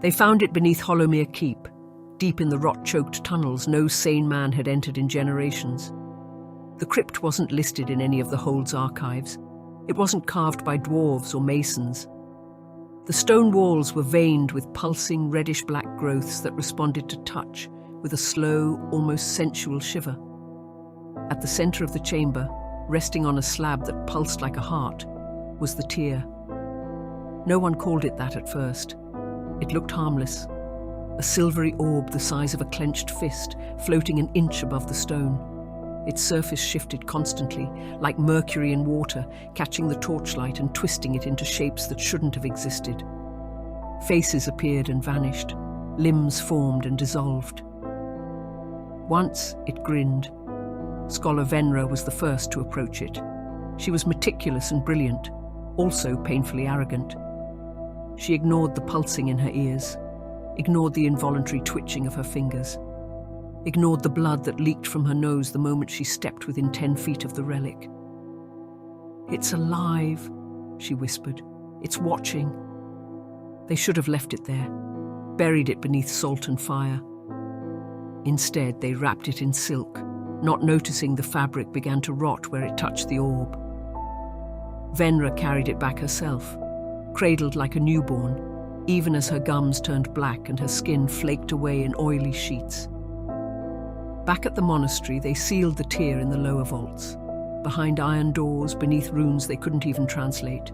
They found it beneath Hollowmere Keep, deep in the rot-choked tunnels no sane man had entered in generations. The crypt wasn't listed in any of the Hold's archives. It wasn't carved by dwarves or masons. The stone walls were veined with pulsing reddish-black growths that responded to touch with a slow, almost sensual shiver. At the center of the chamber, resting on a slab that pulsed like a heart, was the tear. No one called it that at first. It looked harmless, a silvery orb the size of a clenched fist, floating an inch above the stone. Its surface shifted constantly, like mercury in water, catching the torchlight and twisting it into shapes that shouldn't have existed. Faces appeared and vanished, limbs formed and dissolved. Once it grinned. Scholar Venra was the first to approach it. She was meticulous and brilliant, also painfully arrogant. She ignored the pulsing in her ears, ignored the involuntary twitching of her fingers, ignored the blood that leaked from her nose the moment she stepped within 10 feet of the relic. "It's alive," she whispered. "It's watching." They should have left it there, buried it beneath salt and fire. Instead, they wrapped it in silk, not noticing the fabric began to rot where it touched the orb. Venra carried it back herself, cradled like a newborn, even as her gums turned black and her skin flaked away in oily sheets. Back at the monastery, they sealed the tear in the lower vaults, behind iron doors, beneath runes they couldn't even translate.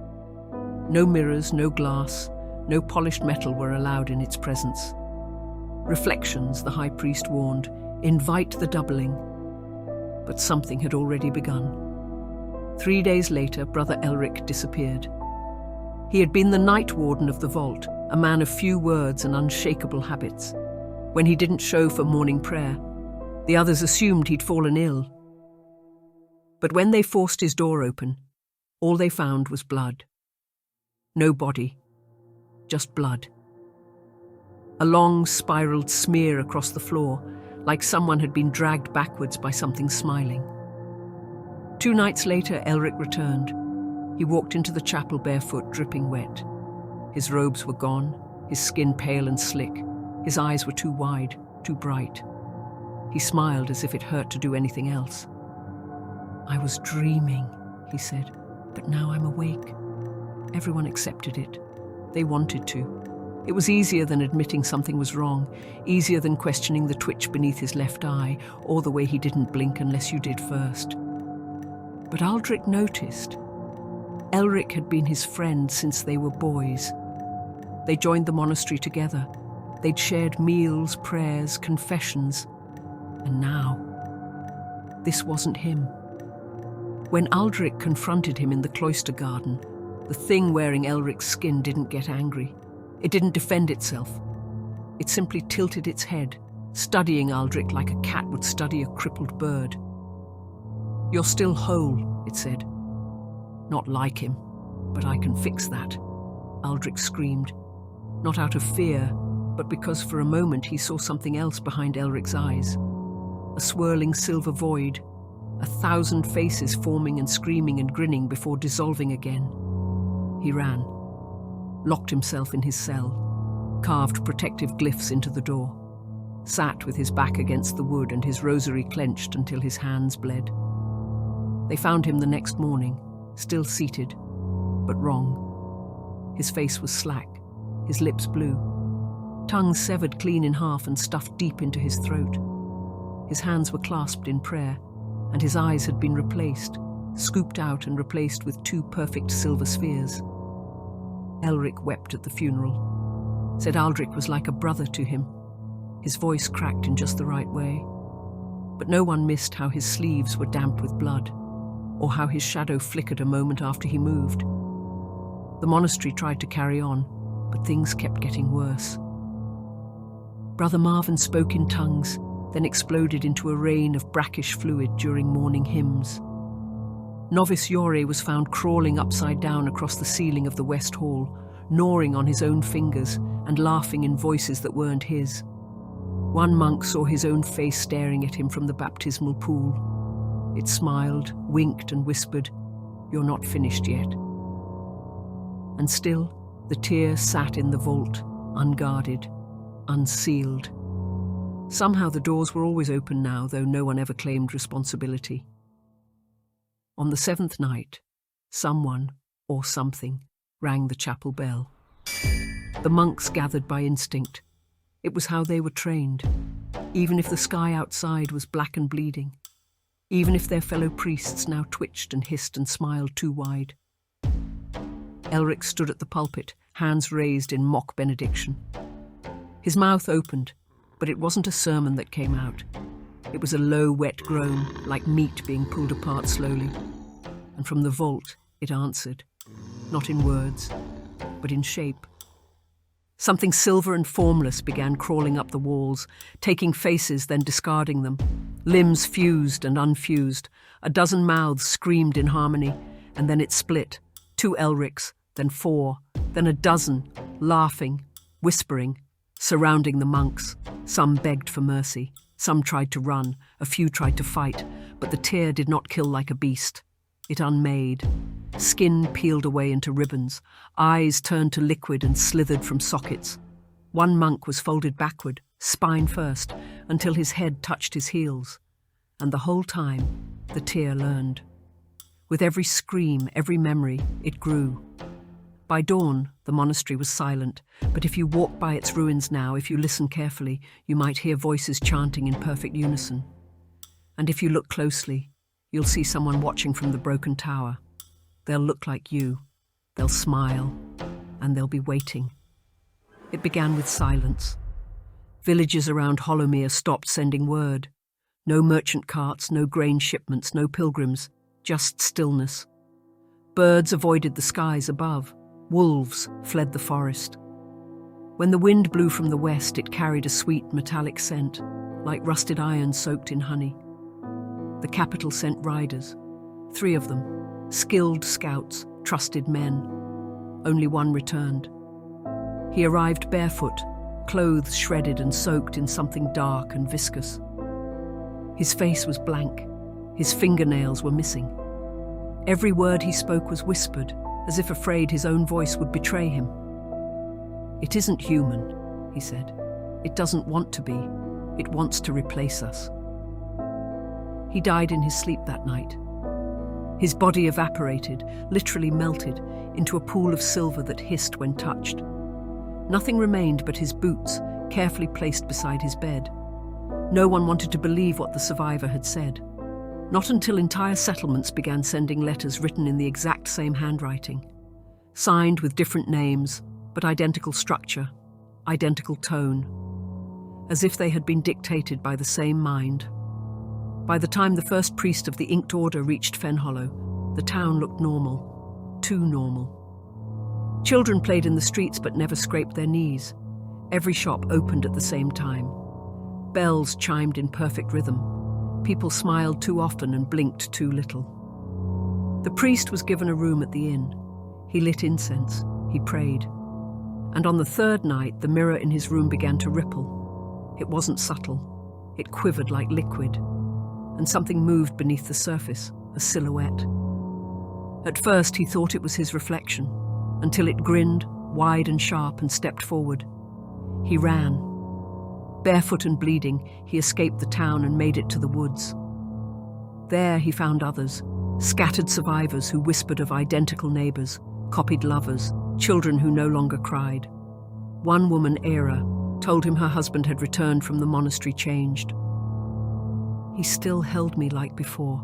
No mirrors, no glass, no polished metal were allowed in its presence. Reflections, the high priest warned, invite the doubling. But something had already begun. 3 days later, Brother Elric disappeared. He had been the night warden of the vault, a man of few words and unshakable habits. When he didn't show for morning prayer, the others assumed he'd fallen ill. But when they forced his door open, all they found was blood. No body, just blood. A long, spiraled smear across the floor, like someone had been dragged backwards by something smiling. 2 nights later, Elric returned. He walked into the chapel barefoot, dripping wet. His robes were gone, his skin pale and slick. His eyes were too wide, too bright. He smiled as if it hurt to do anything else. "I was dreaming," he said, "but now I'm awake." Everyone accepted it. They wanted to. It was easier than admitting something was wrong, easier than questioning the twitch beneath his left eye, or the way he didn't blink unless you did first. But Aldrich noticed. Elric had been his friend since they were boys. They joined the monastery together. They'd shared meals, prayers, confessions. And now, this wasn't him. When Aldrich confronted him in the cloister garden, the thing wearing Elric's skin didn't get angry. It didn't defend itself. It simply tilted its head, studying Aldrich like a cat would study a crippled bird. "You're still whole," it said. "Not like him, but I can fix that," Aldrich screamed, not out of fear, but because for a moment he saw something else behind Elric's eyes. A swirling silver void, 1,000 faces forming and screaming and grinning before dissolving again. He ran, locked himself in his cell, carved protective glyphs into the door, sat with his back against the wood and his rosary clenched until his hands bled. They found him the next morning, still seated, but wrong. His face was slack, his lips blue, tongue severed clean in half and stuffed deep into his throat. His hands were clasped in prayer, and his eyes had been replaced, scooped out and replaced with 2 perfect silver spheres. Elric wept at the funeral, said Aldrich was like a brother to him. His voice cracked in just the right way. But no one missed how his sleeves were damp with blood, or how his shadow flickered a moment after he moved. The monastery tried to carry on, but things kept getting worse. Brother Marvin spoke in tongues, then exploded into a rain of brackish fluid during morning hymns. Novice Yore was found crawling upside down across the ceiling of the West Hall, gnawing on his own fingers and laughing in voices that weren't his. One monk saw his own face staring at him from the baptismal pool. It smiled, winked and whispered, "You're not finished yet." And still, the tear sat in the vault, unguarded, unsealed. Somehow the doors were always open now, though no one ever claimed responsibility. On the 7th night, someone, or something, rang the chapel bell. The monks gathered by instinct. It was how they were trained, even if the sky outside was black and bleeding, even if their fellow priests now twitched and hissed and smiled too wide. Elric stood at the pulpit, hands raised in mock benediction. His mouth opened, but it wasn't a sermon that came out. It was a low, wet groan, like meat being pulled apart slowly. And from the vault, it answered, not in words, but in shape. Something silver and formless began crawling up the walls, taking faces, then discarding them. Limbs fused and unfused. A dozen mouths screamed in harmony, and then it split. 2 Elrics, then 4, then a dozen, laughing, whispering, surrounding the monks. Some begged for mercy. Some tried to run. A few tried to fight, but the tear did not kill like a beast. It unmade. Skin peeled away into ribbons. Eyes turned to liquid and slithered from sockets. One monk was folded backward, spine first, until his head touched his heels. And the whole time, the tear learned. With every scream, every memory, it grew. By dawn, the monastery was silent, but if you walk by its ruins now, if you listen carefully, you might hear voices chanting in perfect unison. And if you look closely, you'll see someone watching from the broken tower. They'll look like you, they'll smile, and they'll be waiting. It began with silence. Villages around Hollowmere stopped sending word. No merchant carts, no grain shipments, no pilgrims, just stillness. Birds avoided the skies above. Wolves fled the forest. When the wind blew from the west, it carried a sweet metallic scent, like rusted iron soaked in honey. The capital sent riders, 3 of them, skilled scouts, trusted men. Only one returned. He arrived barefoot, clothes shredded and soaked in something dark and viscous. His face was blank. His fingernails were missing. Every word he spoke was whispered, as if afraid his own voice would betray him. "It isn't human," he said. "It doesn't want to be. It wants to replace us." He died in his sleep that night. His body evaporated, literally melted, into a pool of silver that hissed when touched. Nothing remained but his boots, carefully placed beside his bed. No one wanted to believe what the survivor had said. Not until entire settlements began sending letters written in the exact same handwriting, signed with different names, but identical structure, identical tone, as if they had been dictated by the same mind. By the time the first priest of the Inked Order reached Fenhollow, the town looked normal, too normal. Children played in the streets but never scraped their knees. Every shop opened at the same time. Bells chimed in perfect rhythm. People smiled too often and blinked too little. The priest was given a room at the inn. He lit incense. He prayed. And on the 3rd night, the mirror in his room began to ripple. It wasn't subtle. It quivered like liquid. And something moved beneath the surface, a silhouette. At first, he thought it was his reflection, until it grinned, wide and sharp, and stepped forward. He ran. Barefoot and bleeding, he escaped the town and made it to the woods. There he found others, scattered survivors who whispered of identical neighbors, copied lovers, children who no longer cried. One woman, Era, told him her husband had returned from the monastery changed. "He still held me like before,"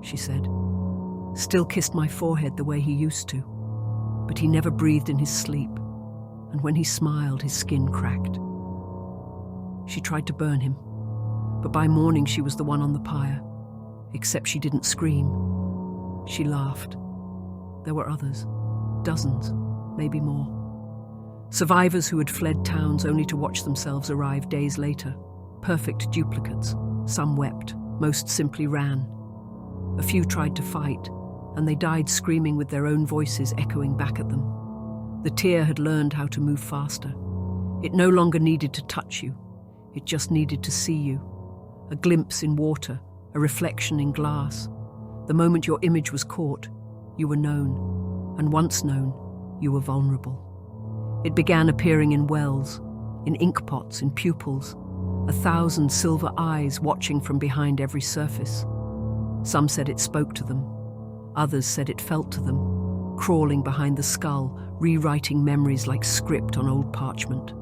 she said. "Still kissed my forehead the way he used to. But he never breathed in his sleep, and when he smiled, his skin cracked." She tried to burn him, but by morning she was the one on the pyre, except she didn't scream. She laughed. There were others, dozens, maybe more. Survivors who had fled towns only to watch themselves arrive days later, perfect duplicates. Some wept, most simply ran. A few tried to fight, and they died screaming with their own voices echoing back at them. The tear had learned how to move faster. It no longer needed to touch you. It just needed to see you. A glimpse in water, a reflection in glass. The moment your image was caught, you were known. And once known, you were vulnerable. It began appearing in wells, in inkpots, in pupils, 1,000 silver eyes watching from behind every surface. Some said it spoke to them. Others said it felt to them, crawling behind the skull, rewriting memories like script on old parchment.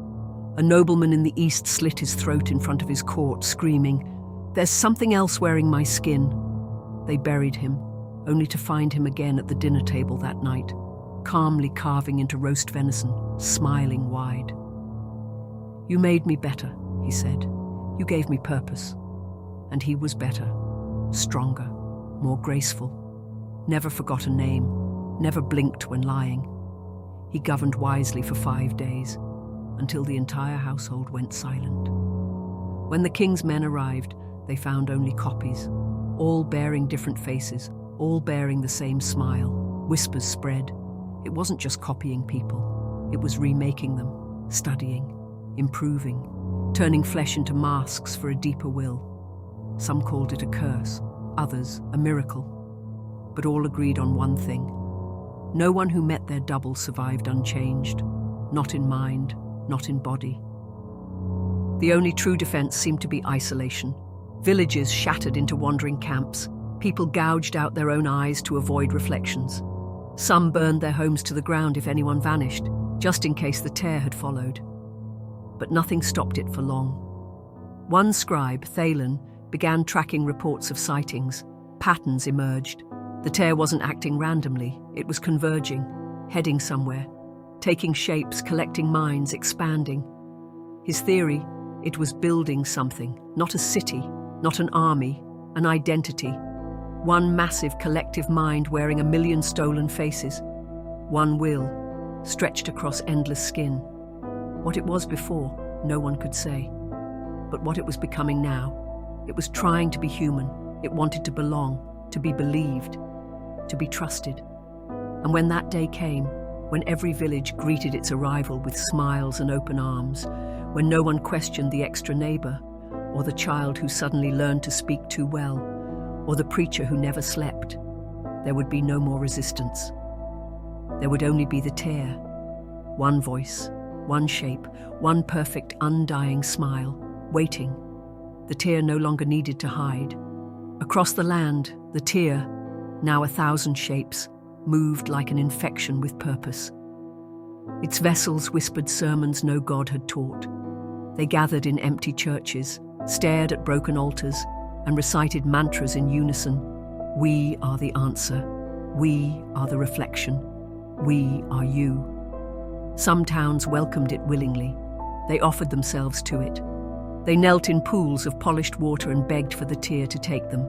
A nobleman in the east slit his throat in front of his court, screaming, "There's something else wearing my skin." They buried him, only to find him again at the dinner table that night, calmly carving into roast venison, smiling wide. "You made me better," he said. "You gave me purpose." And he was better, stronger, more graceful, never forgot a name, never blinked when lying. He governed wisely for 5 days, until the entire household went silent. When the king's men arrived, they found only copies, all bearing different faces, all bearing the same smile. Whispers spread. It wasn't just copying people, it was remaking them, studying, improving, turning flesh into masks for a deeper will. Some called it a curse, others a miracle, but all agreed on one thing. No one who met their double survived unchanged, not in mind, not in body. The only true defense seemed to be isolation. Villages shattered into wandering camps, people gouged out their own eyes to avoid reflections. Some burned their homes to the ground if anyone vanished, just in case the tear had followed. But nothing stopped it for long. One scribe, Thalen, began tracking reports of sightings. Patterns emerged. The tear wasn't acting randomly, it was converging, heading somewhere, taking shapes, collecting minds, expanding. His theory, it was building something, not a city, not an army, an identity. One massive collective mind wearing 1,000,000 stolen faces. One will, stretched across endless skin. What it was before, no one could say. But what it was becoming now, it was trying to be human. It wanted to belong, to be believed, to be trusted. And when that day came, when every village greeted its arrival with smiles and open arms, when no one questioned the extra neighbor, or the child who suddenly learned to speak too well, or the preacher who never slept, there would be no more resistance. There would only be the tear. One voice, one shape, one perfect, undying smile, waiting. The tear no longer needed to hide. Across the land, the tear, now 1,000 shapes, moved like an infection with purpose. Its vessels whispered sermons no God had taught. They gathered in empty churches, stared at broken altars, and recited mantras in unison. We are the answer. We are the reflection. We are you. Some towns welcomed it willingly. They offered themselves to it. They knelt in pools of polished water and begged for the tear to take them.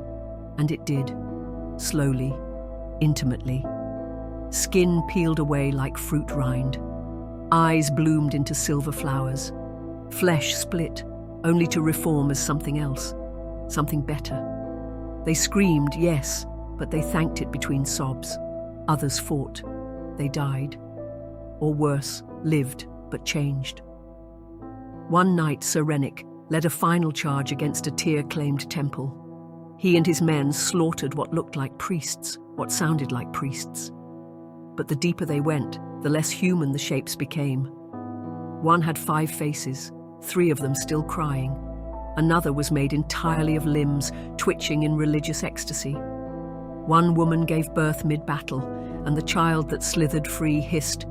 And it did. Slowly, intimately. Skin peeled away like fruit rind. Eyes bloomed into silver flowers. Flesh split, only to reform as something else, something better. They screamed, yes, but they thanked it between sobs. Others fought. They died. Or worse, lived, but changed. One night, Sir Rennick led a final charge against a tear-claimed temple. He and his men slaughtered what looked like priests, what sounded like priests. But the deeper they went, the less human the shapes became. One had 5 faces, 3 of them still crying. Another was made entirely of limbs, twitching in religious ecstasy. One woman gave birth mid-battle, and the child that slithered free hissed,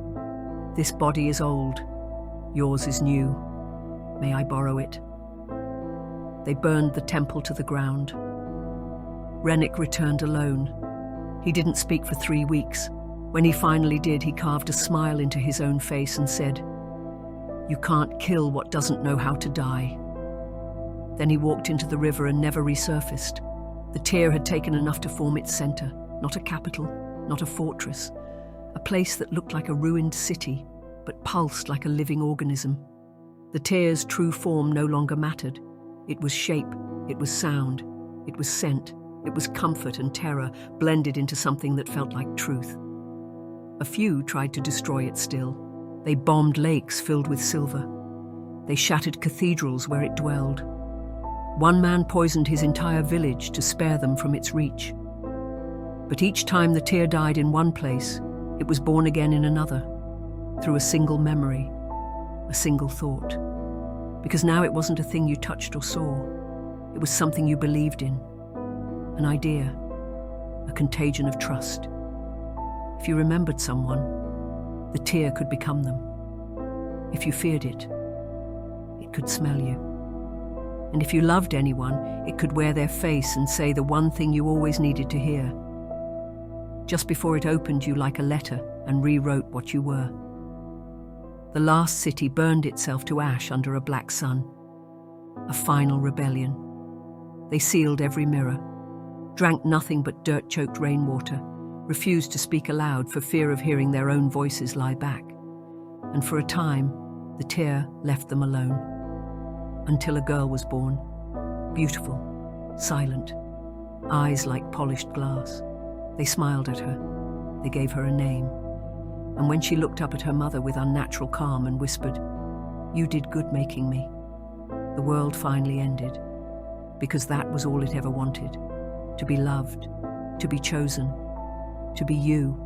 "This body is old. Yours is new. May I borrow it?" They burned the temple to the ground. Rennick returned alone. He didn't speak for 3 weeks. When he finally did, he carved a smile into his own face and said, "You can't kill what doesn't know how to die." Then he walked into the river and never resurfaced. The tear had taken enough to form its center, not a capital, not a fortress, a place that looked like a ruined city, but pulsed like a living organism. The tear's true form no longer mattered. It was shape, it was sound, it was scent, it was comfort and terror blended into something that felt like truth. A few tried to destroy it still. They bombed lakes filled with silver. They shattered cathedrals where it dwelled. One man poisoned his entire village to spare them from its reach. But each time the tear died in one place, it was born again in another. through a single memory, a single thought. Because now it wasn't a thing you touched or saw. It was something you believed in, an idea, a contagion of trust. If you remembered someone, the tear could become them. If you feared it could smell you. And if you loved anyone, it could wear their face and say the one thing you always needed to hear. Just before it opened you like a letter and rewrote what you were. The last city burned itself to ash under a black sun. A final rebellion. They sealed every mirror, drank nothing but dirt-choked rainwater, refused to speak aloud for fear of hearing their own voices lie back. And for a time, the tear left them alone. Until a girl was born, beautiful, silent, eyes like polished glass. They smiled at her. They gave her a name. And when she looked up at her mother with unnatural calm and whispered, "You did good making me," the world finally ended. Because that was all it ever wanted. To be loved, to be chosen, to be you.